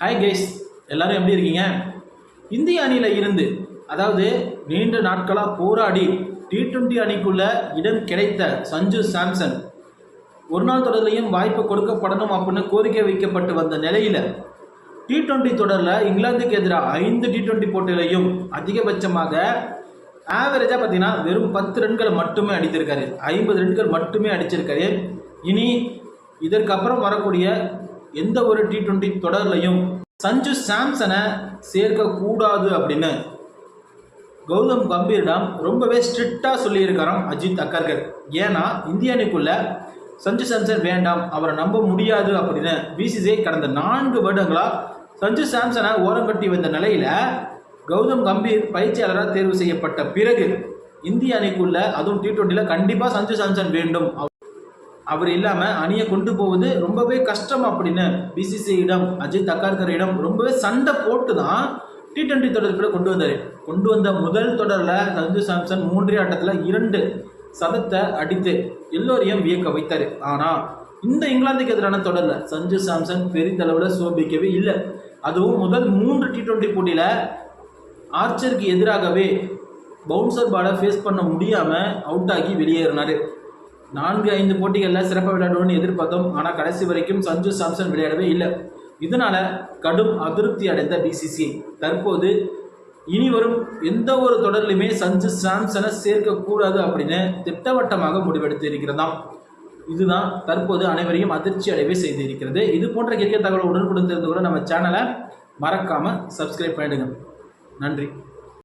Hi guys, எல்லாரும் எப்படி இருக்கீங்க? இந்திய அணியில் இருந்து அதாவது நீண்ட நாட்களாக போராடி T20 அணிக்குள்ள இடம் கிடைத்த சஞ்சு சாம்சன் ஒரு நாள் தொடர்லையும் வாய்ப்பு கொடுக்கப்படணும் அப்படின்னு கோரிக்கை வைக்கப்பட்டு வந்த நிலையில் T20 தொடரில் இங்கிலாந்துக்கு எதிராக 5 T20 போட்டிகளையும் அதிகபட்சமாக ஆவரேஜாக பார்த்தீங்கன்னா வெறும் 10 ரன்களை மட்டுமே அடித்திருக்காரு. 50 ரன்கள் மட்டுமே அடிச்சிருக்காரு. இனி இதற்கப்புறம் வரக்கூடிய எந்த ஒரு T20 தொடர்லையும் சஞ்சு சாம்சனை சேர்க்கக்கூடாது அப்படின்னு கௌதம் கம்பீரிடம் ரொம்பவே ஸ்ட்ரிக்டாக சொல்லியிருக்காராம் அஜித் அகர்கர். ஏன்னா இந்திய அணிக்குள்ள சஞ்சு சாம்சன் வேண்டாம், அவரை நம்ப முடியாது அப்படின்னு BCCI கடந்த 4 வருடங்களாக சஞ்சு சாம்சனை ஓரங்கட்டி வந்த நிலையில் கௌதம் கம்பீர் பயிற்சியாளராக தேர்வு செய்யப்பட்ட பிறகு இந்திய அணிக்குள்ள அதுவும் T20 கண்டிப்பாக சஞ்சு சாம்சன் வேண்டும், அவர் இல்லாமல் அணியை கொண்டு போவது ரொம்பவே கஷ்டம் அப்படின்னு BCCIயிடம் அஜித் அகர்கரிடம் ரொம்பவே சண்டை போட்டு தான் T20 தொடர்களை கொண்டு வந்த முதல் தொடரில் சஞ்சு சாம்சன் 3 ஆட்டத்தில் 2 சதத்தை அடித்து எல்லோரையும் வியக்க வைத்தார். ஆனால் இந்த இங்கிலாந்துக்கு எதிரான தொடரில் சஞ்சு சாம்சன் பெரிதளவில் சோபிக்கவே இல்லை. அதுவும் முதல் 3 T20 போட்டியில் ஆர்ச்சருக்கு எதிராகவே பவுன்சர் பாலை ஃபேஸ் பண்ண முடியாமல் அவுட் ஆகி வெளியேறினார். 4-5 போட்டிகளில் சிறப்பாக விளையாடுவோன்னு எதிர்பார்த்தோம். ஆனால் கடைசி வரைக்கும் சஞ்சு சாம்சன் விளையாடவே இல்லை. இதனால் கடும் அதிருப்தி அடைந்த BCCI தற்போது இனி வரும் எந்த ஒரு தொடரிலுமே சஞ்சு சாம்சனை சேர்க்கக்கூடாது அப்படின்னு திட்டவட்டமாக முடிவெடுத்து இருக்கிறதாம். இதுதான் தற்போது அனைவரையும் அதிர்ச்சி அடைவே செய்து இருக்கிறது. இது போன்ற கிரிக்கெட் தகவல் உடனுக்குடன் தெரிந்து கூட நம்ம சேனலை மறக்காமல் சப்ஸ்கிரைப் பண்ணிடுங்க. நன்றி.